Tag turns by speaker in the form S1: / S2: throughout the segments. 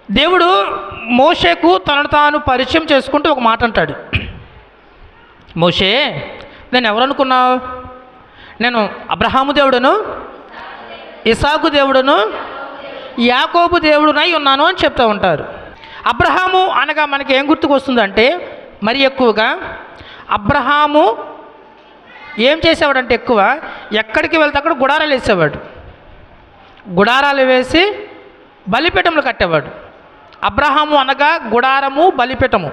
S1: దేవుడు మోషేకు తనను తాను పరిచయం చేసుకుంటూ ఒక మాట అంటాడు. మోషే, నేను ఎవరనుకున్నావు? నేను అబ్రహాము దేవుడును, ఇసాకు దేవుడును, యాకోబు దేవుడునై ఉన్నాను అని చెప్తూ ఉంటారు. అబ్రహాము అనగా మనకి ఏం గుర్తుకొస్తుందంటే, మరి ఎక్కువగా అబ్రహాము ఏం చేసేవాడంటే, ఎక్కువ ఎక్కడికి వెళ్తే అక్కడ గుడారాలు వేసేవాడు. గుడారాలు వేసి బలిపీఠములు కట్టేవాడు. అబ్రహాము అనగా గుడారము, బలిపీఠము.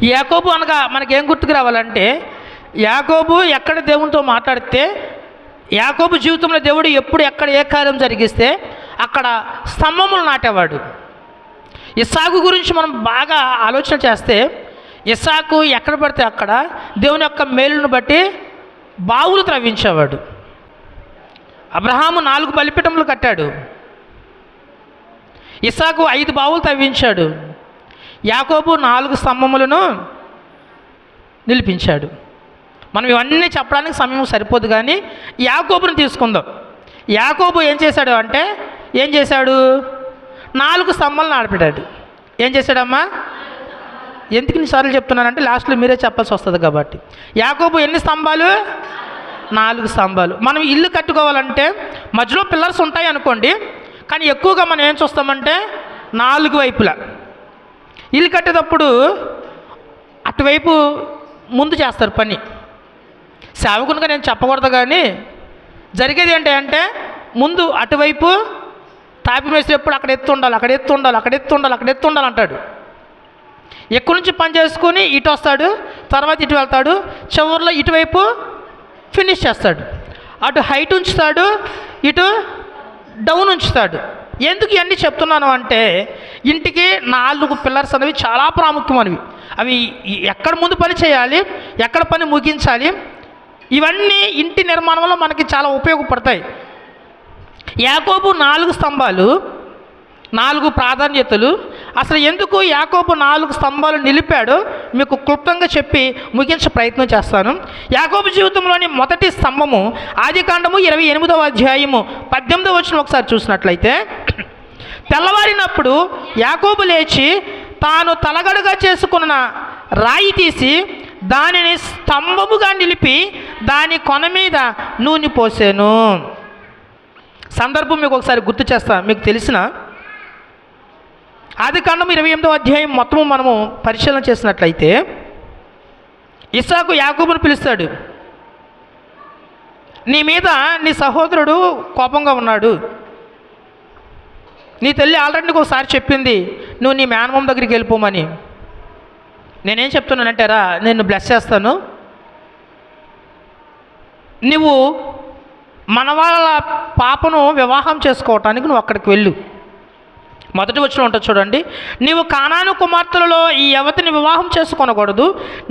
S1: యాకోబు అనగా మనకేం గుర్తుకు రావాలంటే, యాకోబు ఎక్కడ దేవునితో మాట్లాడితే, యాకోబు జీవితంలో దేవుడు ఎప్పుడు ఎక్కడ ఏ కార్యం జరిగిస్తే అక్కడ స్తంభములు నాటేవాడు. ఇస్సాకు గురించి మనం బాగా ఆలోచన చేస్తే, ఇస్సాకు ఎక్కడ పడితే అక్కడ దేవుని యొక్క మేలును బట్టి బావులు త్రవ్వించేవాడు. అబ్రహాము 4 బలిపీఠములు కట్టాడు. ఇస్సాకు 5 బావులు తవ్వించాడు. యాకోబు 4 స్తంభములను నిలిపించాడు. మనం ఇవన్నీ చెప్పడానికి సమయం సరిపోదు, కానీ యాకోబుని తీసుకుందాం. యాకోబు ఏం చేశాడు అంటే, ఏం చేశాడు? 4 స్తంభాలు నాడిపెట్టాడు. ఏం చేశాడమ్మా? ఎందుకు ఇన్నిసార్లు చెప్తున్నానంటే లాస్ట్లో మీరే చెప్పాల్సి వస్తుంది కాబట్టి. యాకోబు ఎన్ని స్తంభాలు? 4 స్తంభాలు. మనం ఇల్లు కట్టుకోవాలంటే మధ్యలో పిల్లర్స్ ఉంటాయి అనుకోండి, కానీ ఎక్కువగా మనం ఏం చూస్తామంటే 4 వైపులా ఇల్లు కట్టేటప్పుడు అటువైపు ముందు చేస్తారు పని. సేవకునిగా నేను చెప్పకూడదు, కానీ జరిగేది ఏంటంటే ముందు అటువైపు తాపి మేస్త్రి ఎప్పుడు అక్కడ ఎత్తు ఉండాలి, అక్కడ ఎత్తు ఉండాలి, అక్కడ ఎత్తు ఉండాలి, అక్కడ ఎత్తు ఉండాలి అంటాడు. ఎక్కడి నుంచి పని చేసుకొని ఇటు వస్తాడు, తర్వాత ఇటు వెళ్తాడు, చివరిలో ఇటువైపు ఫినిష్ చేస్తాడు. అటు హైట్ ఉంచుతాడు, ఇటు డౌన్ ఉంచుతాడు. ఎందుకు ఇవన్నీ చెప్తున్నాను అంటే, ఇంటికి 4 పిల్లర్స్ అనేవి చాలా ప్రాముఖ్యమైనవి. అవి ఎక్కడ ముందు పని చేయాలి, ఎక్కడ పని ముగించాలి, ఇవన్నీ ఇంటి నిర్మాణంలో మనకి చాలా ఉపయోగపడతాయి. యాకోబు 4 స్తంభాలు, 4 ప్రాధాన్యతలు. అసలు ఎందుకు యాకోబు 4 స్తంభాలు నిలిపాడో మీకు క్లుప్తంగా చెప్పి ముగించే ప్రయత్నం చేస్తాను. యాకోబు జీవితంలోని మొదటి స్తంభము ఆదికాండము 28వ అధ్యాయము 18వ వచనం ఒకసారి చూసినట్లయితే, తెల్లవారినప్పుడు యాకోబు లేచి తాను తలగడగా చేసుకున్న రాయి తీసి దానిని స్తంభముగా నిలిపి దాని కొన మీద నూనె పోసాను. సందర్భం మీకు ఒకసారి గుర్తు చేస్తాను. మీకు తెలిసిన ఆదికాండం 28వ అధ్యాయం మొత్తము మనము పరిశీలన చేసినట్లయితే, ఇస్సాకు యాకోబును పిలుస్తాడు. నీ మీద నీ సహోదరుడు కోపంగా ఉన్నాడు. నీ తల్లి ఆల్రెడీ నీకు ఒకసారి చెప్పింది, నువ్వు నీ మేనమామ దగ్గరికి వెళ్ళిపోమని. నేనేం చెప్తున్నానంటే, రా నేను బ్లెస్ చేస్తాను, నువ్వు మన వాళ్ళ పాపను వివాహం చేసుకోవటానికి నువ్వు అక్కడికి వెళ్ళు. మొదటి వచనం ఉంటుంది చూడండి, నీవు కానాను కుమార్తెలలో ఈ యువతిని వివాహం చేసుకొనకూడదు.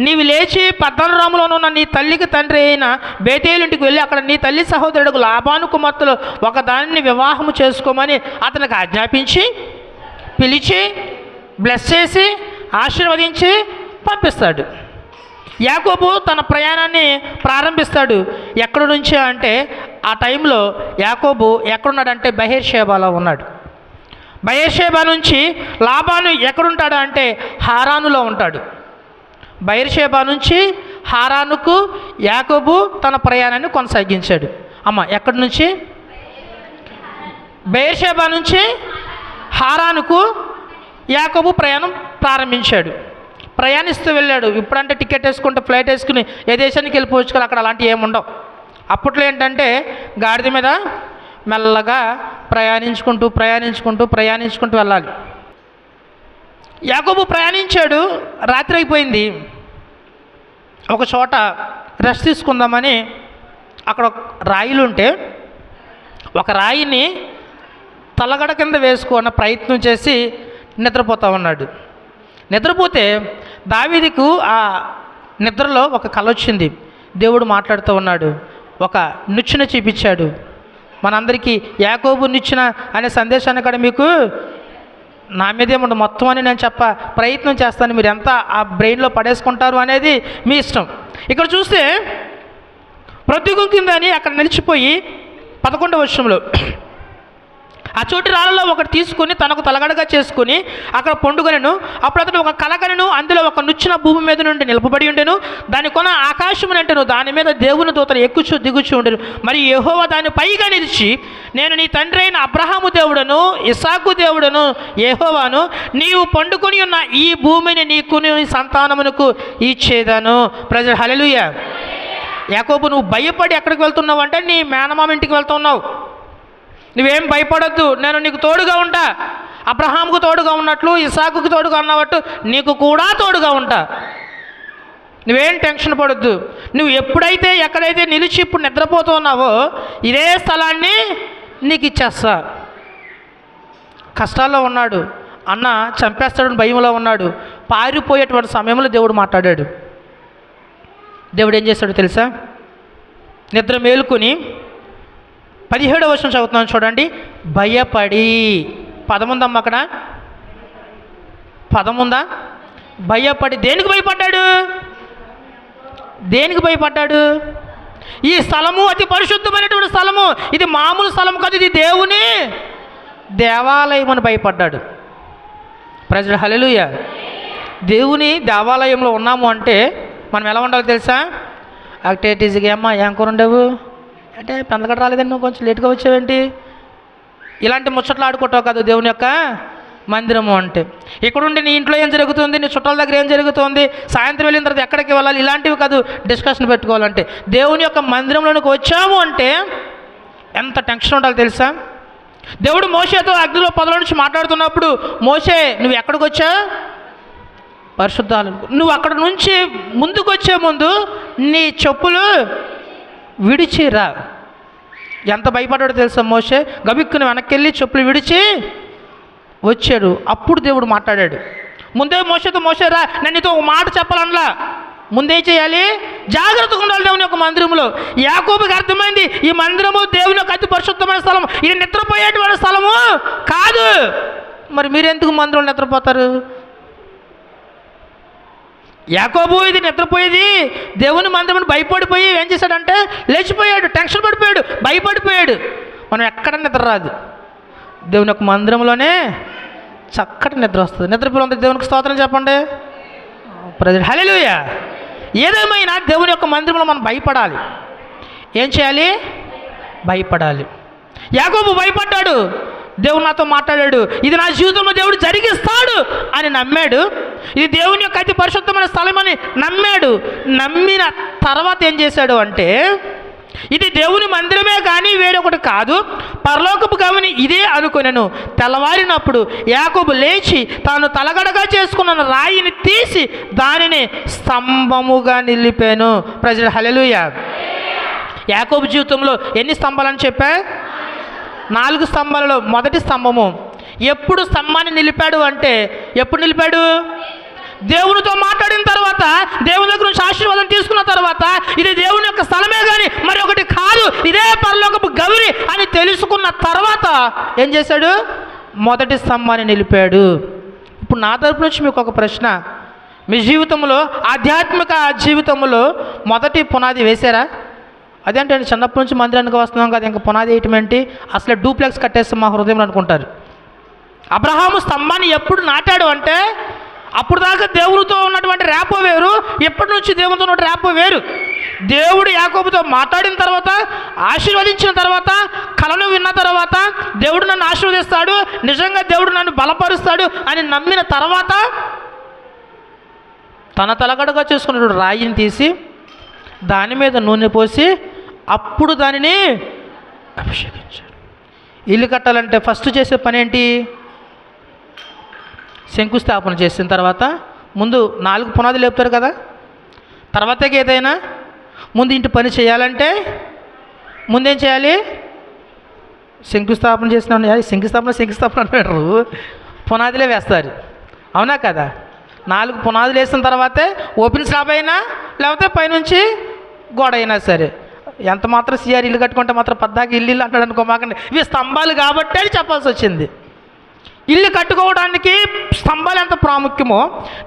S1: నీవు లేచి పద్దనరాములోనున్న నీ తల్లికి తండ్రి అయిన బేతేలు ఇంటికి వెళ్ళి అక్కడ నీ తల్లి సహోదరుడు లాబాను కుమార్తెలు ఒకదానిని వివాహము చేసుకోమని అతనికి ఆజ్ఞాపించి పిలిచి బ్లెస్ చేసి ఆశీర్వదించి పంపిస్తాడు. యాకోబు తన ప్రయాణాన్ని ప్రారంభిస్తాడు. ఎక్కడి నుంచి అంటే, ఆ టైంలో యాకోబు ఎక్కడున్నాడంటే బెయేర్షెబాలో ఉన్నాడు. బెయేర్షెబా నుంచి లాబాను ఎక్కడుంటాడు అంటే హారానులో ఉంటాడు. బెయేర్షెబా నుంచి హారానుకు యాకోబు తన ప్రయాణాన్ని కొనసాగించాడు. అమ్మ ఎక్కడి నుంచి? బెయేర్షెబా నుంచి హారానుకు యాకోబు ప్రయాణం ప్రారంభించాడు. ప్రయాణిస్తూ వెళ్ళాడు. ఇప్పుడంటే టికెట్ వేసుకుంటే ఫ్లైట్ వేసుకుని ఏ దేశానికి వెళ్ళిపోవచ్చు కదా, అక్కడ అలాంటివి ఏమి ఉండవు. అప్పట్లో ఏంటంటే గాడిద మీద మెల్లగా ప్రయాణించుకుంటూ వెళ్ళాలి. యాకోబు ప్రయాణించాడు. రాత్రి అయిపోయింది. ఒక చోట రెస్ట్ తీసుకుందామని అక్కడ రాయిలు ఉంటే ఒక రాయిని తలగడ కింద వేసుకున్న ప్రయత్నం చేసి నిద్రపోతూ ఉన్నాడు. నిద్రపోతే దావీదుకు ఆ నిద్రలో ఒక కల వచ్చింది. దేవుడు మాట్లాడుతూ ఉన్నాడు. ఒక నిచ్చెన చూపించాడు. మనందరికీ యాకోబు నిచ్చెన అనే సందేశాన్ని కూడా మీకు నా మీదేముండదు, మొత్తం అని నేను ప్రయత్నం చేస్తాను. మీరు ఎంత ఆ బ్రెయిన్లో పడేసుకుంటారు అనేది మీ ఇష్టం. ఇక్కడ చూస్తే ప్రత్యుగం కింద అని అక్కడ నిలిచిపోయి 11వ వచనంలో ఆ చోటి రాళ్ళలో ఒకటి తీసుకుని తనకు తలగడగా చేసుకుని అక్కడ పండుగనను. అప్పుడు అతను ఒక కలగనను, అందులో ఒక నుచ్చిన భూమి మీద నుండి నిలపబడి ఉండెను. దాని కొన ఆకాశమునంటెను, దాని మీద దేవుని దూతలు ఎక్కుచు దిగుచు ఉండెను. మరి యెహోవా దాని పైగా నిలిచి, నేను నీ తండ్రి అయిన అబ్రహాము దేవుడను, ఇస్సాకు దేవుడను యెహోవాను, నీవు పండుకొని ఉన్న ఈ భూమిని నీకు నీ సంతానమునకు ఇచ్చేదను. ప్రజలు హల్లెలూయా. యాకోబు, నువ్వు భయపడి ఎక్కడికి వెళ్తున్నావు అంటే నీ మేనమామ ఇంటికి వెళ్తున్నావు. నువ్వేం భయపడొద్దు, నేను నీకు తోడుగా ఉంటా. అబ్రహాముకు తోడుగా ఉన్నట్లు, ఇస్సాకుకు తోడుగా ఉన్నట్టు నీకు కూడా తోడుగా ఉంటా. నువ్వేం టెన్షన్ పడొద్దు. నువ్వు ఎప్పుడైతే ఎక్కడైతే నిలిచి ఇప్పుడు నిద్రపోతున్నావో ఇదే స్థలాన్ని నీకు ఇచ్చేస్తా. కష్టాల్లో ఉన్నాడు, అన్న చంపేస్తాడని భయంలో ఉన్నాడు, పారిపోయేటువంటి సమయంలో దేవుడు మాట్లాడాడు. దేవుడు ఏం చేస్తాడో తెలుసా? నిద్ర మేలుకొని 17వ వచనం చదువుతున్నాను చూడండి. భయపడి, పదముందమ్మ, అక్కడ పదముందా? భయపడి. దేనికి భయపడ్డాడు? దేనికి భయపడ్డాడు? ఈ స్థలము అతి పరిశుద్ధమైనటువంటి స్థలము, ఇది మామూలు స్థలం కాదు, ఇది దేవుని దేవాలయం అని భయపడ్డాడు. ప్రజలు హల్లెలూయా. దేవుని దేవాలయంలో ఉన్నాము అంటే మనం ఎలా ఉండాలో తెలుసా? యాక్టివిటీస్గా అమ్మా ఏం కూర ఉండేవు అంటే పెందకడ రాలేదండి, నువ్వు కొంచెం లేట్గా వచ్చావేంటి, ఇలాంటి ముచ్చట్లు ఆడుకోవటం కాదు దేవుని యొక్క మందిరము అంటే. ఇక్కడుండి నీ ఇంట్లో ఏం జరుగుతుంది, నీ చుట్టాల దగ్గర ఏం జరుగుతుంది, సాయంత్రం వెళ్ళిన తర్వాత ఎక్కడికి వెళ్ళాలి, ఇలాంటివి కాదు డిస్కషన్ పెట్టుకోవాలంటే. దేవుని యొక్క మందిరంలోనికి వచ్చాము అంటే ఎంత టెన్షన్ ఉండాలి తెలుసా? దేవుడు మోషేతో అగ్నిలో పొదల నుంచి మాట్లాడుతున్నప్పుడు, మోషే నువ్వు ఎక్కడికి వచ్చా? పరిశుద్ధాలు. నువ్వు అక్కడ నుంచి ముందుకు వచ్చే ముందు నీ చెప్పులు విడిచిరా. ఎంత భయపడ్డాడో తెలుసా మోషే? గబిక్కుని వెనక్కి వెళ్ళి చెప్పులు విడిచి వచ్చాడు. అప్పుడు దేవుడు మాట్లాడాడు. ముందే మోషేతో, మోషే రా, నేను నీతో ఒక మాట చెప్పాలనలా. ముందే చేయాలి, జాగ్రత్తగా ఉండాలి దేవుని యొక్క మందిరంలో. యాకోబుకి అర్థమైంది, ఈ మందిరము దేవుని యొక్క అతి పరిశుద్ధమైన స్థలం, ఇది నిద్రపోయేటువంటి స్థలము కాదు. మరి మీరెందుకు మందిరంలో నిద్రపోతారు? యాకోబు ఇది నిద్రపోయేది దేవుని మందిరం భయపడిపోయి ఏం చేశాడంటే లేచిపోయాడు, టెన్షన్ పడిపోయాడు, భయపడిపోయాడు. మనం ఎక్కడ నిద్ర రాదు, దేవుని యొక్క మందిరంలోనే చక్కటి నిద్ర వస్తుంది. నిద్రపోయిన దేవునికి స్తోత్రం చెప్పండి. ప్రజలు హల్లెలూయా. ఏదేమైనా దేవుని యొక్క మందిరంలో మనం భయపడాలి. ఏం చేయాలి? భయపడాలి. యాకోబు భయపడ్డాడు, దేవుడు నాతో మాట్లాడాడు, ఇది నా జీవితంలో దేవుడు జరిగిస్తాడు అని నమ్మాడు. ఇది దేవుని యొక్క అతి పరిశుద్ధమైన స్థలం అని నమ్మాడు. నమ్మిన తర్వాత ఏం చేశాడు అంటే, ఇది దేవుని మందిరమే కానీ వేరొకటి కాదు, పరలోకపు గమని ఇదే అనుకొనెను. తెల్లవారినప్పుడు యాకోబు లేచి తాను తలగడగా చేసుకున్న రాయిని తీసి దానిని స్తంభముగా నిలిపాను. ప్రజలు హల్లెలూయా. యాకోబు జీవితంలో ఎన్ని స్తంభాలని చెప్పా? 4 స్తంభాలలో మొదటి స్తంభము. ఎప్పుడు స్తంభాన్ని నిలిపాడు అంటే, ఎప్పుడు నిలిపాడు? దేవునితో మాట్లాడిన తర్వాత, దేవుని దగ్గర నుంచి ఆశీర్వాదం తీసుకున్న తర్వాత, ఇది దేవుని యొక్క స్థలమే కానీ మరి ఒకటి కాదు, ఇదే పరలోకపు గవిని అని తెలుసుకున్న తర్వాత ఏం చేశాడు? మొదటి స్తంభాన్ని నిలిపాడు. ఇప్పుడు నా తరపు నుంచి మీకు ఒక ప్రశ్న, మీ జీవితంలో ఆధ్యాత్మిక జీవితంలో మొదటి పునాది వేశారా? అదేంటే చిన్నప్పటి నుంచి మందిరానికి వస్తున్నాం కదా, ఇంకా పునాది వేయటం ఏంటి, అసలే డూప్లెక్స్ కట్టేస్తాం మా హృదయంలో అనుకుంటారు. అబ్రహాము స్తంభాన్ని ఎప్పుడు నాటాడు అంటే, అప్పుడు దాకా దేవుడితో ఉన్నటువంటి రేపో వేరు, ఎప్పటి నుంచి దేవుడితో ఉన్న రేపో వేరు. దేవుడు యాకోబుతో మాట్లాడిన తర్వాత, ఆశీర్వదించిన తర్వాత, కలను విన్న తర్వాత, దేవుడు నన్ను ఆశీర్వదిస్తాడు, నిజంగా దేవుడు నన్ను బలపరుస్తాడు అని నమ్మిన తర్వాత తన తలగడగా చేసుకున్న రాయిని తీసి దాని మీద నూనె పోసి అప్పుడు దానిని అభిషేకించాడు. ఇల్లు కట్టాలంటే ఫస్ట్ చేసే పని ఏంటి? శంకుస్థాపన చేసిన తర్వాత ముందు 4 పునాదులు లేపుతారు కదా, తర్వాతకి ఏదైనా ముందు ఇంటి పని చేయాలంటే ముందేం చేయాలి? శంకుస్థాపన చేసిన శంకుస్థాపన అంటారు, పునాదులే వేస్తారు, అవునా కదా? 4 పునాదులు వేసిన తర్వాతే ఓపెన్ స్లాబ్ అయినా లేకపోతే పైనుంచి గోడ అయినా సరే. ఎంత మాత్రం సిఆర్ ఇల్లు కట్టుకుంటే మాత్రం పద్దాకి ఇల్లు అంటాడు అనుకో మాకండి, ఇవి స్తంభాలు కాబట్టి అని చెప్పాల్సి వచ్చింది. ఇల్లు కట్టుకోవడానికి స్తంభాలు ఎంత ప్రాముఖ్యమో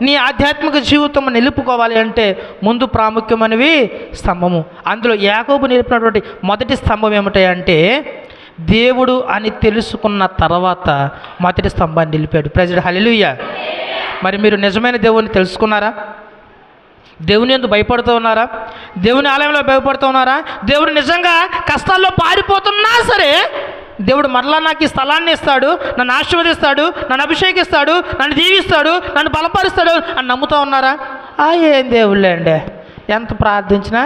S1: నీ ఆధ్యాత్మిక జీవితం నిలుపుకోవాలి అంటే ముందు ప్రాముఖ్యమైనవి స్తంభము. అందులో యాకోబు నిలిపినటువంటి మొదటి స్తంభం ఏమిటంటే దేవుడు అని తెలుసుకున్న తర్వాత మొదటి స్తంభాన్ని నిలిపాడు. ప్రెసిడెంట్ హల్లెలూయా. మరి మీరు నిజమైన దేవుని తెలుసుకున్నారా? దేవుని యందు భయపడుతూ ఉన్నారా? దేవుని ఆలయంలో భయపడుతూ ఉన్నారా? దేవుడు నిజంగా కష్టాల్లో పారిపోతున్నా సరే దేవుడు మరలా నాకు ఈ స్థలాన్ని ఇస్తాడు, నన్ను ఆశీర్వదిస్తాడు, నన్ను అభిషేకిస్తాడు, నన్ను దీవిస్తాడు, నన్ను బలపరుస్తాడు అని నమ్ముతూ ఉన్నారా? ఏం దేవుళ్ళే అండి, ఎంత ప్రార్థించినా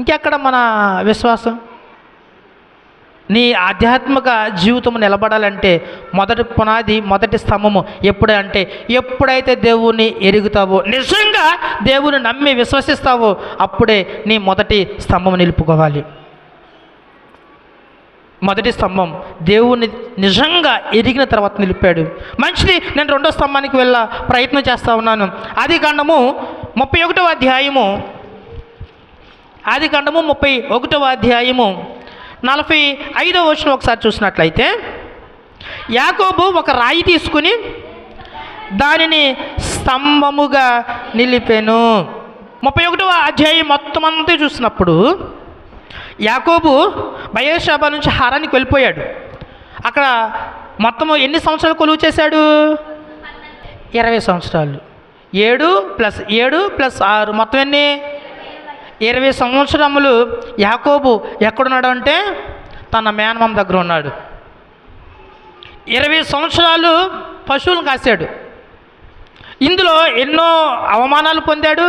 S1: ఇంకెక్కడ మన విశ్వాసం? నీ ఆధ్యాత్మిక జీవితం నిలబడాలంటే మొదటి పునాది, మొదటి స్తంభము ఎప్పుడైతే దేవుని ఎరుగుతావో, నిజంగా దేవుని నమ్మి విశ్వసిస్తావో అప్పుడే నీ మొదటి స్తంభం నిలుపుకోవాలి. మొదటి స్తంభం దేవుని నిజంగా ఎరిగిన తర్వాత నిలిపాడు. మంచిది, నేను రెండో స్తంభానికి ప్రయత్నం చేస్తూ ఉన్నాను. ఆదికాండము 31వ అధ్యాయము 45వ వచనం ఒకసారి చూసినట్లయితే, యాకోబు ఒక రాయి తీసుకుని దానిని స్తంభముగా నిలిపెను. 31వ అధ్యాయం మొత్తం అంతా చూసినప్పుడు యాకోబు బయర్షెబా నుంచి హారానికి వెళ్ళిపోయాడు. అక్కడ మొత్తము ఎన్ని సంవత్సరాలు కొలువు చేశాడు? 20 సంవత్సరాలు. 7 + 7 + 6 మొత్తం ఎన్ని? 20 సంవత్సరములు యాకోబు ఎక్కడున్నాడు అంటే తన మేనమామ దగ్గర ఉన్నాడు. 20 సంవత్సరాలు పశువులను కాశాడు. ఇందులో ఎన్నో అవమానాలు పొందాడు,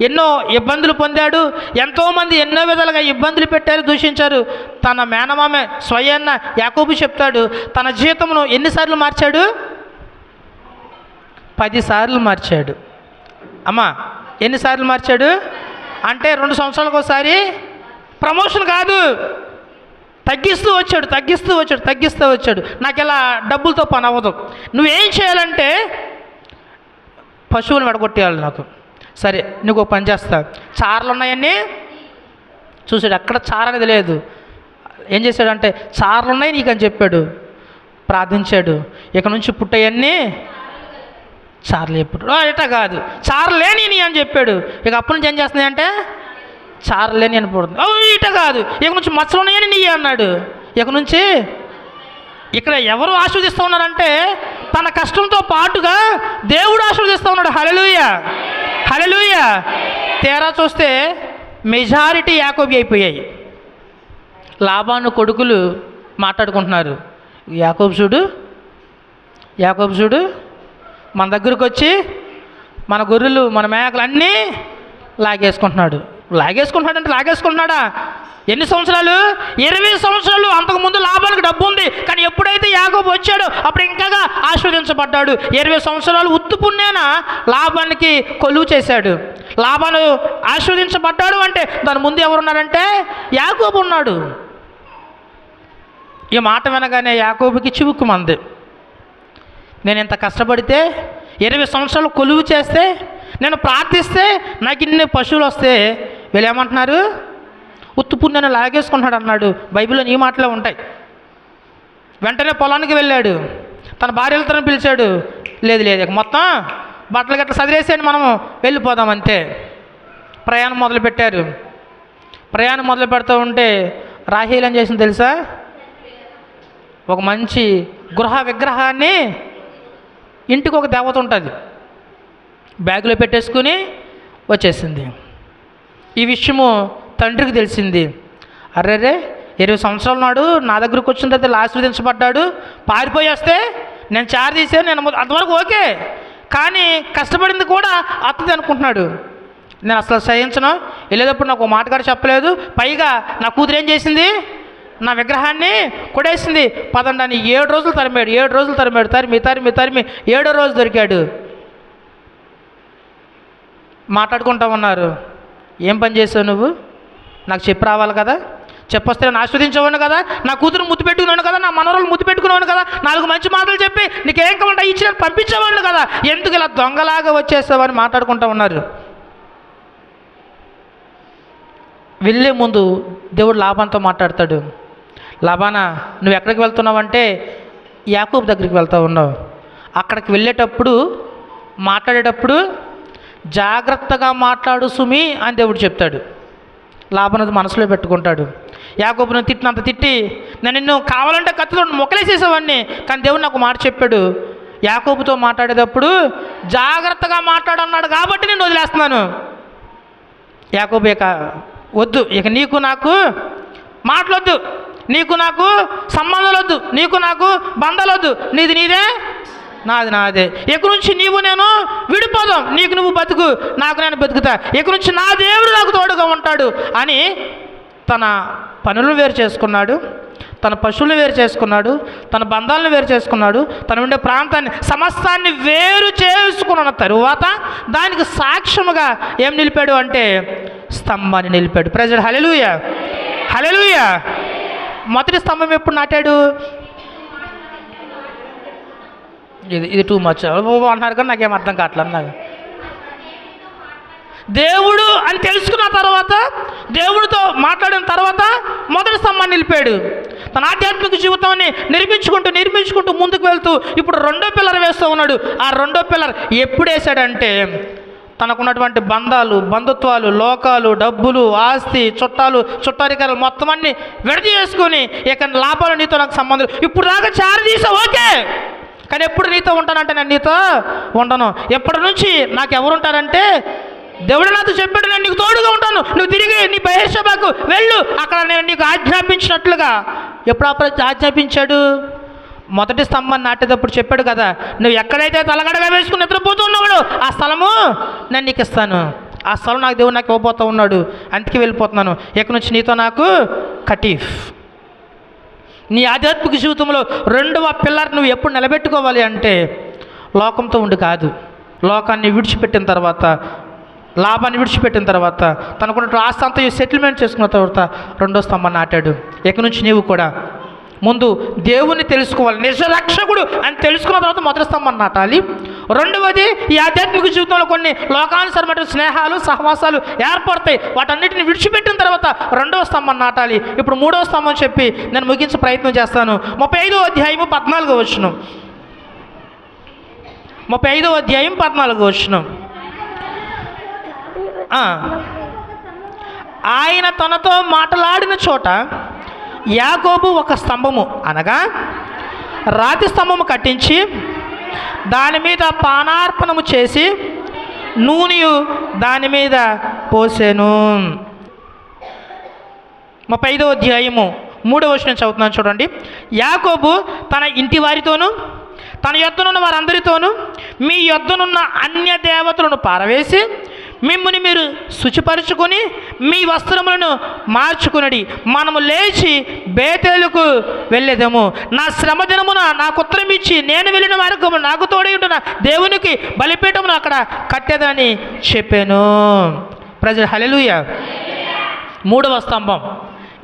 S1: ఎన్నో ఇబ్బందులు పొందాడు. ఎంతోమంది ఎన్నో విధాలుగా ఇబ్బందులు పెట్టారు, దూషించారు. తన మేనమామే స్వయాన్న యాకోబు చెప్తాడు, తన జీతమును ఎన్నిసార్లు మార్చాడు? 10 సార్లు మార్చాడు. అమ్మా, ఎన్నిసార్లు మార్చాడు అంటే 2 సంవత్సరాలకు ఒకసారి ప్రమోషన్ కాదు, తగ్గిస్తూ వచ్చాడు. నాకు ఇలా డబ్బులతో పని అవ్వదు, నువ్వేం చేయాలంటే పశువులు వెడగొట్టేయాలి నాకు. సరే, నీకు ఒక పని చేస్తా, చారలు ఉన్నాయన్నీ చూసాడు. అక్కడ చార అనేది లేదు. ఏం చేశాడంటే చారలు ఉన్నాయి నీకు అని చెప్పాడు. ప్రార్థించాడు, ఇక నుంచి పుట్టయన్నీ చారలు ఎప్పుడు ఇట కాదు, చారలేని నీ అని చెప్పాడు. ఇక అప్పటి నుంచి ఏం చేస్తున్నాయంటే చారలేని అని పుడుతుంది. ఇట కాదు, ఇక నుంచి మచ్చలు ఉన్నాయని నీ అన్నాడు. ఇక నుంచి ఇక్కడ ఎవరు ఆశీర్వదిస్తూ ఉన్నారంటే తన కష్టంతో పాటుగా దేవుడు ఆశీర్వదిస్తూ ఉన్నాడు. హల్లెలూయా, హల్లెలూయా. తేరా చూస్తే మెజారిటీ యాకోబు అయిపోయాయి. లాబాను కొడుకులు మాట్లాడుకుంటున్నారు, యాకోబు చూడు మన దగ్గరకు వచ్చి మన గొర్రెలు మన మేకలు అన్నీ లాగేసుకుంటున్నాడా? ఎన్ని సంవత్సరాలు? 20 సంవత్సరాలు. అంతకుముందు లాబానికి డబ్బు ఉంది, కానీ ఎప్పుడైతే యాకోబు వచ్చాడో అప్పుడు ఇంకా ఆశీర్వదించబడ్డాడు. 20 సంవత్సరాలు ఉత్తు పుణ్యాన లాబానికి కొలువు చేశాడు. లాబాను ఆశీర్వదించబడ్డాడు అంటే దాని ముందు ఎవరున్నారంటే యాకోబు ఉన్నాడు. ఈ మాట వినగానే యాకోబుకి చివుక్కుమంది. నేను ఇంత కష్టపడితే 20 సంవత్సరాలు కొలువు చేస్తే, నేను ప్రార్థిస్తే నాకు ఇన్ని పశువులు వస్తే వీళ్ళు ఏమంటున్నారు? ఉత్తు పుణ్యాన్ని లాగేసుకుంటున్నాడు అన్నాడు. బైబిల్లో ఈ మాటలే ఉంటాయి. వెంటనే పొలానికి వెళ్ళాడు, తన భార్యలతో పిలిచాడు. లేదు ఇక మొత్తం బట్టలు గట్లా సదిరేసేయండి, మనము వెళ్ళిపోదాం అంతే. ప్రయాణం మొదలుపెట్టారు. ప్రయాణం మొదలు పెడుతూ ఉంటే రాహేల్ ఏం చేసింది తెలుసా? ఒక మంచి గృహ విగ్రహాన్ని, ఇంటికి ఒక దేవత ఉంటుంది, బ్యాగులో పెట్టేసుకుని వచ్చేసింది. ఈ విషయము తండ్రికి తెలిసింది. అర్రే 20 సంవత్సరాల నాడు నా దగ్గరకు వచ్చిన తర్వాత ఆశీర్వదించబడ్డాడు, పారిపోయి వస్తే నేను చారు తీసాను, నేను అంతవరకు ఓకే, కానీ కష్టపడింది కూడా అత్తది అనుకుంటున్నాడు. నేను అసలు సహించను. వెళ్ళేటప్పుడు నాకు ఒక మాట కూడా చెప్పలేదు. పైగా నా కూతురు ఏం చేసింది? నా విగ్రహాన్ని కొడేసింది. పదండి అని 7 రోజులు తరిమాడు. తరిమి 7వ రోజు దొరికాడు. మాట్లాడుకుంటా ఉన్నారు. ఏం పని చేసావు నువ్వు? నాకు చెప్పి రావాలి కదా, చెప్పొస్తే నేను ఆస్వాదించేవాడిని కదా, నా కూతురు ముద్దు పెట్టుకున్నాను కదా, నా మనవరాలు ముద్దు పెట్టుకునేవాడిని కదా, 4 మంచి మాటలు చెప్పి నీకేం కావాలంటే ఇచ్చి నేను పంపించేవాడిని కదా, ఎందుకు ఇలా దొంగలాగా వచ్చేసావని మాట్లాడుకుంటా ఉన్నారు. వెళ్ళే ముందు దేవుడు లాబాన్తో మాట్లాడతాడు. లాబానా, నువ్వు ఎక్కడికి వెళ్తున్నావంటే యాకోబు దగ్గరికి వెళ్తూ ఉన్నావు. అక్కడికి వెళ్ళేటప్పుడు మాట్లాడేటప్పుడు జాగ్రత్తగా మాట్లాడు సుమి అని దేవుడు చెప్తాడు. లాబాను మనసులో పెట్టుకుంటాడు. యాకోబును తిట్టినంత తిట్టి నేను నిన్ను కావాలంటే కత్తితో మొక్కలేసేసేవాడిని, కానీ దేవుడు నాకు మాట చెప్పాడు, యాకోబుతో మాట్లాడేటప్పుడు జాగ్రత్తగా మాట్లాడన్నాడు కాబట్టి నేను వదిలేస్తున్నాను. యాకోబు ఇక వద్దు, ఇక నీకు నాకు మాటలొద్దు, నీకు నాకు సంబంధాలు వద్దు, నీకు నాకు బంధాలు వద్దు, నీది నీదే నాది నాదే, ఇక నుంచి నీవు నేను విడిపోదాం, నీకు నువ్వు బతుకు, నాకు నేను బతుకుతా, ఇక నుంచి నా దేవుడు నాకు తోడుగా ఉంటాడు అని తన పనులను వేరు చేసుకున్నాడు, తన పశువులను వేరు చేసుకున్నాడు, తన బంధాలను వేరు చేసుకున్నాడు, తన ఉండే ప్రాంతాన్ని సమస్తాన్ని వేరు చేసుకున్న తరువాత దానికి సాక్ష్యముగా ఏం నిలిపాడు అంటే స్తంభాన్ని నిలిపాడు. ప్రైజ్ హల్లెలూయా, హల్లెలూయా. మొదటి స్తంభం ఎప్పుడు నాటాడు? ఇది టూ మచ్ అన్నారు కానీ నాకేం అర్థం కావట్లేదు. నాకు దేవుడు అని తెలుసుకున్న తర్వాత, దేవుడితో మాట్లాడిన తర్వాత మొదటి స్తంభాన్ని నిలిపాడు. తన ఆధ్యాత్మిక జీవితాన్ని నిర్మించుకుంటూ ముందుకు వెళ్తూ ఇప్పుడు రెండో పిల్లర్ వేస్తూ ఉన్నాడు. ఆ రెండో పిల్లర్ ఎప్పుడు వేసాడంటే తనకున్నటువంటి బంధాలు, బంధుత్వాలు, లోకాలు, డబ్బులు, ఆస్తి, చుట్టారికాలు మొత్తం అన్నీ విడది చేసుకొని ఇక లాభాలు నీతో నాకు సంబంధం, ఇప్పుడు దాకా చారి తీసావు ఓకే, కానీ ఎప్పుడు నీతో ఉంటానంటే నేను నీతో ఉండను. ఎప్పటి నుంచి నాకు ఎవరు ఉంటారంటే దేవుడు నాతో చెప్పాడు, నేను నీకు తోడుగా ఉంటాను, నువ్వు తిరిగి నీ బహిర్సభకు వెళ్ళు, అక్కడ నేను నీకు ఆజ్ఞాపించినట్లుగా. ఎప్పుడు ఆజ్ఞాపించాడు? మొదటి స్తంభాన్ని నాటేటప్పుడు చెప్పాడు కదా, నువ్వు ఎక్కడైతే తలగడగా వేసుకుని నిద్రపోతూ ఉన్నాడు ఆ స్థలము నేను నీకు ఇస్తాను, ఆ స్థలం నాకు దేవుడు నాకు ఇవ్వబోతూ ఉన్నాడు, అందుకే వెళ్ళిపోతున్నాను, ఇక నుంచి నీతో నాకు కటీఫ్. నీ ఆధ్యాత్మిక జీవితంలో రెండవ పిల్లర్ నువ్వు ఎప్పుడు నిలబెట్టుకోవాలి అంటే లోకంతో ఉండి కాదు, లోకాన్ని విడిచిపెట్టిన తర్వాత, లాభాన్ని విడిచిపెట్టిన తర్వాత, తనకున్న ఆస్తి అంతా సెటిల్మెంట్ చేసుకున్న తర్వాత రెండో స్తంభాన్ని నాటాడు. ఇక నుంచి నీవు కూడా ముందు దేవుణ్ణి తెలుసుకోవాలి, నిజరక్షకుడు అని తెలుసుకున్న తర్వాత మొదటి స్తంభాన్ని నాటాలి. రెండవది ఈ ఆధ్యాత్మిక జీవితంలో కొన్ని లోకానుసరమైన స్నేహాలు, సహవాసాలు ఏర్పడతాయి, వాటన్నిటిని విడిచిపెట్టిన తర్వాత రెండవ స్తంభాన్ని నాటాలి. ఇప్పుడు మూడవ స్తంభం చెప్పి నేను ముగించే ప్రయత్నం చేస్తాను. 35వ అధ్యాయము 14వ వచనం. 35వ అధ్యాయం 14వ వచనం. ఆయన తనతో మాట్లాడిన చోట యాకోబు ఒక స్తంభము అనగా రాతి స్తంభము కట్టించి దాని మీద పానార్పణము చేసి నూనెయు దాని మీద పోసెను. 35వ అధ్యాయము 3వ వచనం చదువుతున్నాను చూడండి. యాకోబు తన ఇంటి వారితోనూ తన యొద్దనున్న వారందరితోనూ మీ యొద్దనున్న అన్య దేవతలను పారవేసి మిమ్ముని మీరు శుచిపరుచుకొని మీ వస్త్రములను మార్చుకునడి, మనము లేచి బేతేలుకు వెళ్ళేదము, నా శ్రమ దినమున నాకు ఉత్తరం ఇచ్చి నేను వెళ్ళిన మార్గము నాకు తోడై ఉంటున్న దేవునికి బలిపీఠమును అక్కడ కట్టేదని చెప్పాను. ప్రజలు హల్లెలూయా. మూడవ స్తంభం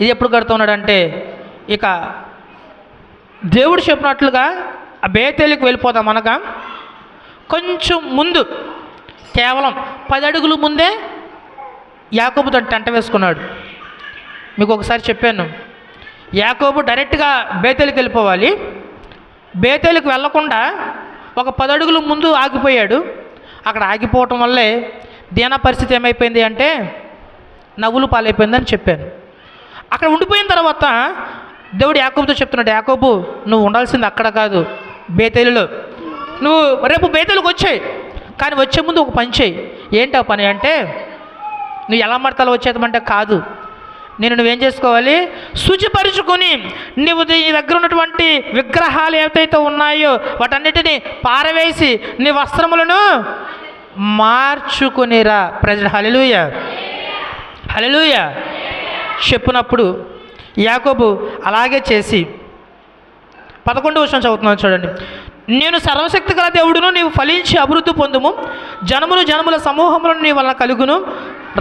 S1: ఇది ఎప్పుడు కడుతున్నాడంటే ఇక దేవుడు చెప్పినట్లుగా ఆ బేతేలుకు వెళ్ళిపోదాం అనగా కొంచెం ముందు, కేవలం 10 అడుగులు ముందే యాకోబు తన టెంట వేసుకున్నాడు. మీకు ఒకసారి చెప్పాను, యాకోబు డైరెక్ట్గా బేతేలుకి వెళ్ళిపోవాలి, బేతేలుకి వెళ్ళకుండా ఒక 10 అడుగులు ముందు ఆగిపోయాడు. అక్కడ ఆగిపోవటం వల్లే దీనా పరిస్థితి ఏమైపోయింది అంటే నవ్వులు పాలైపోయిందని చెప్పాను. అక్కడ ఉండిపోయిన తర్వాత దేవుడు యాకోబుతో చెప్తున్నాడు, యాకోబు నువ్వు ఉండాల్సింది అక్కడ కాదు, బేతేలులో. నువ్వు రేపు బేతేలుకి వచ్చాయి, కానీ వచ్చే ముందు ఒక పని చేయి. ఏంటి ఆ పని అంటే నువ్వు ఎలా మడతలు వచ్చేదమంటే కాదు, నువ్వేం చేసుకోవాలి, శుచిపరుచుకొని నువ్వు నీ దగ్గర ఉన్నటువంటి విగ్రహాలు ఏవైతే ఉన్నాయో వాటన్నిటిని పారవేసి నీ వస్త్రములను మార్చుకునిరా. ప్రజలు హల్లెలూయా, హల్లెలూయా చెప్పినప్పుడు యాకోబు అలాగే చేసి 11వ వచనం చదువుతున్నాను చూడండి. నేను సర్వశక్తి గల దేవుడును, నీవు ఫలించి అభివృద్ధి పొందుము, జనముల సమూహములను నీ వలన కలుగును,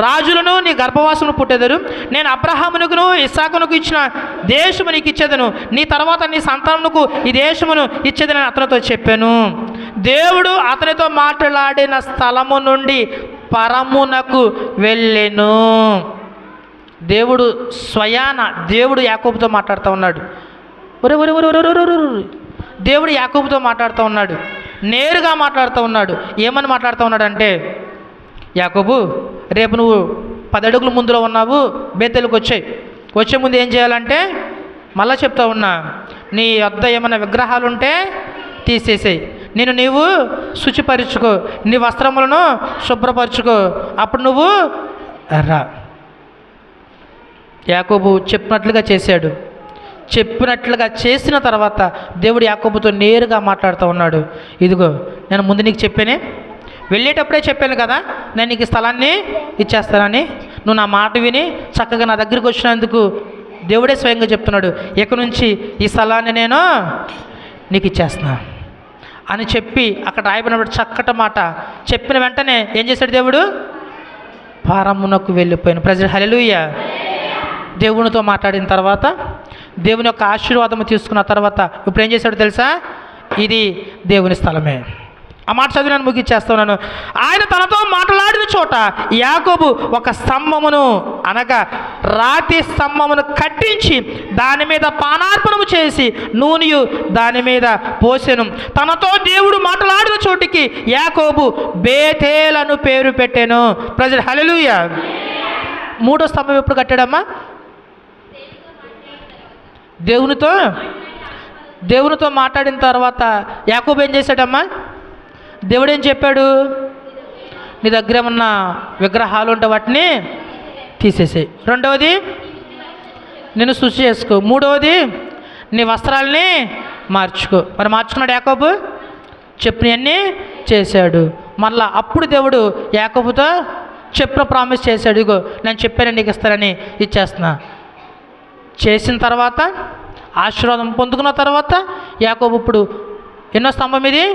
S1: రాజులను నీ గర్భవాసమును పుట్టెదరు, నేను అబ్రహామునకును ఇస్సాకునకు ఇచ్చిన దేశము నీకు ఇచ్చేదను, నీ తర్వాత నీ సంతానమునకు ఈ దేశమును ఇచ్చేదని అతనితో చెప్పాను. దేవుడు అతనితో మాట్లాడిన స్థలము నుండి పరమునకు వెళ్ళెను. దేవుడు యాకోబుతో మాట్లాడుతూ ఉన్నాడు. దేవుడు యాకోబుతో మాట్లాడుతూ ఉన్నాడు, నేరుగా మాట్లాడుతూ ఉన్నాడు. ఏమని మాట్లాడుతూ ఉన్నాడు అంటే, యాకోబు రేపు నువ్వు 10 అడుగుల ముందులో ఉన్నావు, బేతేలుకు వచ్చాయి, వచ్చే ముందు ఏం చేయాలంటే మళ్ళీ చెప్తా ఉన్నా, నీ వద్ద ఏమైనా విగ్రహాలు ఉంటే తీసేసేయి, నీవు శుచిపరుచుకో, నీ వస్త్రములను శుభ్రపరచుకో, అప్పుడు నువ్వు రా. యాకోబు చెప్పినట్లుగా చేశాడు. చెప్పినట్లుగా చేసిన తర్వాత దేవుడు యాకోబుతో నేరుగా మాట్లాడుతూ ఉన్నాడు. ఇదిగో నేను ముందు నీకు చెప్పానే, వెళ్ళేటప్పుడే చెప్పాను కదా నేను నీకు స్థలాన్ని ఇచ్చేస్తానని. నువ్వు నా మాట విని చక్కగా నా దగ్గరికి వచ్చినందుకు దేవుడే స్వయంగా చెప్తున్నాడు, ఇక నుంచి ఈ స్థలాన్ని నేను నీకు ఇచ్చేస్తున్నా అని చెప్పి అక్కడ రాయబడినప్పుడు చక్కటి మాట చెప్పిన వెంటనే ఏం చేశాడు దేవుడు? పారమునకు వెళ్ళిపోయాను. ప్రజలు హల్లెలూయా. దేవునితో మాట్లాడిన తర్వాత దేవుని యొక్క ఆశీర్వాదము తీసుకున్న తర్వాత ఇప్పుడు ఏం చేశాడు తెలుసా? ఇది దేవుని స్థలమే. ఆ మాట చదివి నేను ముగిచ్చేస్తున్నాను. ఆయన తనతో మాట్లాడిన చోట యాకోబు ఒక స్తంభమును అనగా రాతి స్తంభమును కట్టించి దాని మీద పానార్పణము చేసి నూనెయు దాని మీద పోసెను. తనతో దేవుడు మాట్లాడిన చోటికి యాకోబు బేతేల్ అను పేరు పెట్టెను. ప్రజలు హల్లెలూయా. మూడో స్తంభం ఎప్పుడు కట్టాడమ్మా? దేవునితో మాట్లాడిన తర్వాత యాకోబు ఏం చేశాడమ్మా? దేవుడు ఏం చెప్పాడు? నీ దగ్గర ఉన్న విగ్రహాలు ఉంటే వాటిని తీసేసేయి. రెండవది నేను శుచి చేసుకో. మూడవది నీ వస్త్రాలని మార్చుకో. మరి మార్చుకున్నాడు యాకోబు, చెప్పినవన్నీ చేశాడు. మళ్ళా అప్పుడు దేవుడు యాకోబుతో చెప్పిన ప్రామిస్ చేశాడు, ఇగో నేను చెప్పాను నీకు ఇస్తానని ఇచ్చేస్తున్నా. చేసిన తర్వాత ఆశీర్వాదం పొందుకున్న తర్వాత యాకోబు ఇప్పుడు ఎన్నో స్తంభం ఇది?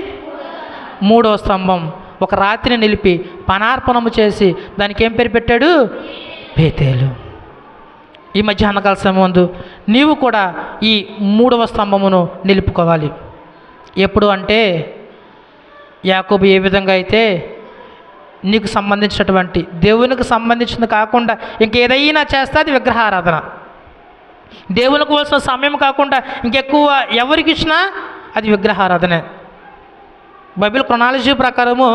S1: మూడో స్తంభం. ఒక రాత్రిని నిలిపి పానార్పణము చేసి దానికి ఏం పేరు పెట్టాడు? బేతేలు. ఈ మధ్యాహ్నకాల సమయంలో నీవు కూడా ఈ మూడవ స్తంభమును నిలుపుకోవాలి. ఎప్పుడు అంటే యాకోబు ఏ విధంగా అయితే నీకు సంబంధించినటువంటి దేవునికి సంబంధించింది కాకుండా ఇంకేదైనా చేస్తే అది విగ్రహారాధన. దేవునికి కోల్సిన సమయం కాకుండా ఇంకెక్కువ ఎవరికి ఇచ్చినా అది విగ్రహారాధనే. బైబిల్ క్రొనాలజీ ప్రకారము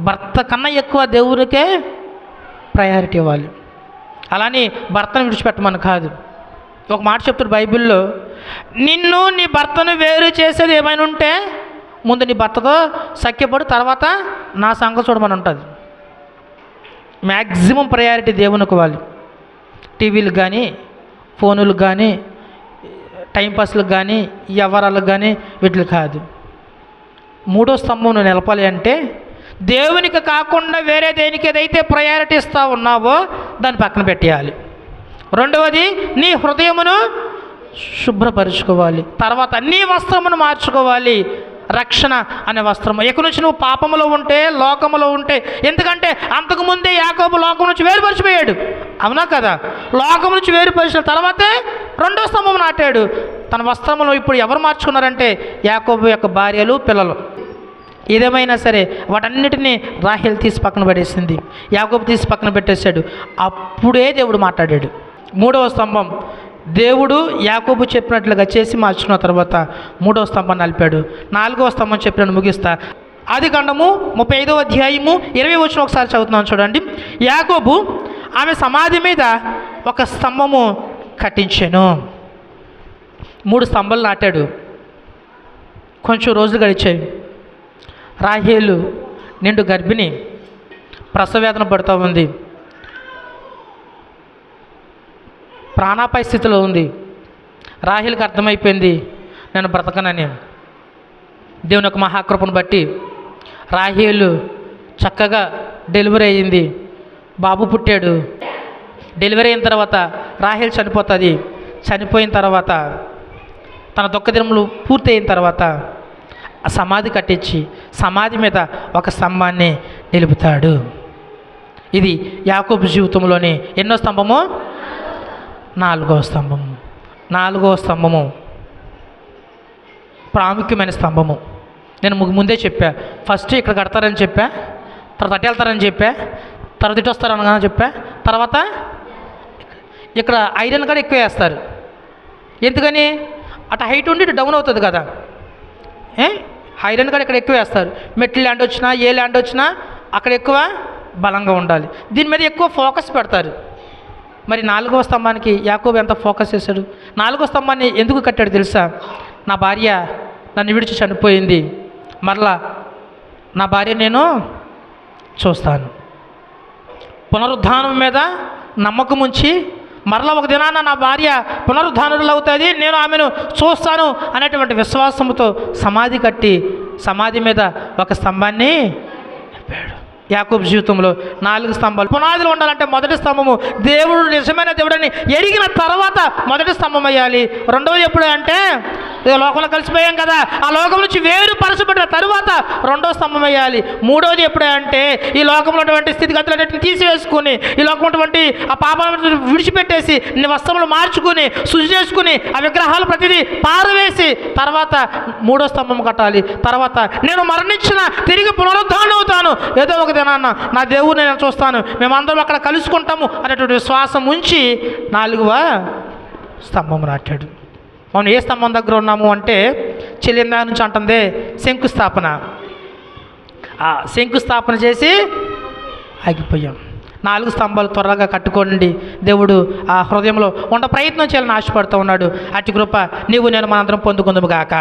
S1: భర్త కన్నా ఎక్కువ దేవునికే ప్రయారిటీ ఇవ్వాలి. అలాని భర్తను విడిచిపెట్టమని కాదు. ఒక మాట చెప్తాడు బైబిల్లో, నిన్ను నీ భర్తను వేరు చేసేది ఏమైనా ఉంటే ముందు నీ భర్తతో సఖ్యపడు, తర్వాత నా సంగతి చూడమని ఉంటుంది. మ్యాక్సిమం ప్రయారిటీ దేవునికి ఇవ్వాలి. టీవీలకు కానీ, ఫోనులకు కానీ, టైంపాస్లకు కానీ, వ్యవహారాలకు కానీ వీటికి కాదు. మూడో స్తంభం నువ్వు నిలపాలి అంటే దేవునికి కాకుండా వేరే దేనికి ఏదైతే ప్రయారిటీ ఇస్తా ఉన్నావో దాన్ని పక్కన పెట్టేయాలి. రెండవది నీ హృదయమును శుభ్రపరుచుకోవాలి. తర్వాత నీ వస్త్రమును మార్చుకోవాలి. రక్షణ అనే వస్త్రము. ఎక్కడి నుంచి నువ్వు పాపములో ఉంటే, లోకములో ఉంటే, ఎందుకంటే అంతకుముందే యాకోబు లోకం నుంచి వేరుపరిచిపోయాడు, అవునా కదా? లోకం నుంచి వేరుపరిచిన తర్వాతే రెండో స్తంభం నాటాడు. తన వస్త్రములు ఇప్పుడు ఎవరు మార్చుకున్నారంటే యాకోబు యొక్క భార్యలు, పిల్లలు. ఏదేమైనా సరే వాటన్నిటినీ రాహేల్ తీసి పక్కన పడేసింది, యాకోబు తీసి పక్కన పెట్టేశాడు. అప్పుడే దేవుడు మాట్లాడాడు. మూడవ స్తంభం దేవుడు యాకోబు చెప్పినట్లుగా చేసి మార్చుకున్న తర్వాత మూడవ స్తంభం నలిపాడు. నాలుగవ స్తంభం చెప్పినట్టు ముగిస్తా. ఆదికాండము 35వ అధ్యాయము 20వ వచనం ఒకసారి చదువుతున్నాను చూడండి. యాకోబు ఆమె సమాధి మీద ఒక స్తంభము కట్టించాను. 3 స్తంభాలు నాటాడు. కొంచెం రోజులు గడిచాయి. రాహేలు నిండు గర్భిణి, ప్రసవవేదన పడుతూ ఉంది, ప్రాణాపాయ స్థితిలో ఉంది. రాహేలుకి అర్థమైపోయింది నేను బ్రతకనని. దేవుని యొక్క మహాకృపను బట్టి రాహేలు చక్కగా డెలివరీ అయ్యింది, బాబు పుట్టాడు. డెలివరీ అయిన తర్వాత రాహేలు చనిపోతుంది. చనిపోయిన తర్వాత తన దుఃఖదినములు పూర్తి అయిన తర్వాత ఆ సమాధి కట్టించి సమాధి మీద ఒక స్తంభాన్ని నిలుపుతాడు. ఇది యాకోబు జీవితంలోని ఎన్నో స్తంభము? 4వ స్తంభము. 4వ స్తంభము ప్రాముఖ్యమైన స్తంభము. నేను ముందే చెప్పా, ఫస్ట్ ఇక్కడ కడతారని చెప్పా, తర్వాత అటు వెళ్తారని చెప్పా, తర్వాత ఇటు వస్తారని చెప్పా, తర్వాత ఇక్కడ ఐరన్ కూడా ఎక్కువ వేస్తారు. ఎందుకని? అటు హైట్ ఉండి ఇటు డౌన్ అవుతుంది కదా. ఐరన్ కూడా ఇక్కడ ఎక్కువ వేస్తారు. మెట్ల ల్యాండ్ వచ్చినా, ఏ ల్యాండ్ వచ్చినా అక్కడ ఎక్కువ బలంగా ఉండాలి. దీని మీద ఎక్కువ ఫోకస్ పెడతారు. మరి 4వ స్తంభానికి యాకోబు ఎంత ఫోకస్ చేశాడు? 4వ స్తంభాన్ని ఎందుకు కట్టాడు తెలుసా? నా భార్య నన్ను విడిచి చనిపోయింది, మరలా నా భార్య నేను చూస్తాను. పునరుద్ధానం మీద నమ్మకం ఉంచి మరలా ఒక దినాన నా భార్య పునరుద్ధానులు అవుతుంది, నేను ఆమెను చూస్తాను అనేటువంటి విశ్వాసంతో సమాధి కట్టి సమాధి మీద ఒక స్తంభాన్ని చెప్పాడు. యాకోబు జీవితంలో 4 స్తంభాలు. పునాదులు ఉండాలంటే మొదటి స్తంభము దేవుడు నిజమైన దేవుడని ఎరిగిన తర్వాత మొదటి స్తంభం అయ్యాలి. రెండవది ఎప్పుడు అంటే లోకంలో కలిసిపోయాం కదా, ఆ లోకం నుంచి వేరు పరచబడిన తరువాత రెండవ స్తంభం అయ్యాలి. మూడవది ఎప్పుడే అంటే ఈ లోకంలో ఉన్నటువంటి స్థితిగతులన్నింటిని తీసివేసుకుని, ఈ లోకం ఉన్నటువంటి ఆ పాపాలను విడిచిపెట్టేసి వస్త్రములు మార్చుకుని శుచి చేసుకుని ఆ విగ్రహాలు ప్రతిదీ పారవేసి తర్వాత మూడో స్తంభం కట్టాలి. తర్వాత నేను మరణించిన తిరిగి పునరుద్ధానం అవుతాను, ఏదో ఒక దినాన్న నా దేవుడిని నేను చూస్తాను, మేమందరం అక్కడ కలుసుకుంటాము అనేటువంటి విశ్వాసం ఉంచి 4వ స్తంభం నాటాడు. మనం ఏ స్తంభం దగ్గర ఉన్నాము అంటే చెల్లిందా నుంచి అంటుందే శంకుస్థాపన. ఆ శంకుస్థాపన చేసి ఆగిపోయాం. 4 స్తంభాలు త్వరగా కట్టుకోండి. దేవుడు ఆ హృదయంలో ఉండ ప్రయత్నం చేయాలని ఆశపడుతూ ఉన్నాడు. అట్టి కృప నీవు నేను మనందరం పొందుకుందుము గాక.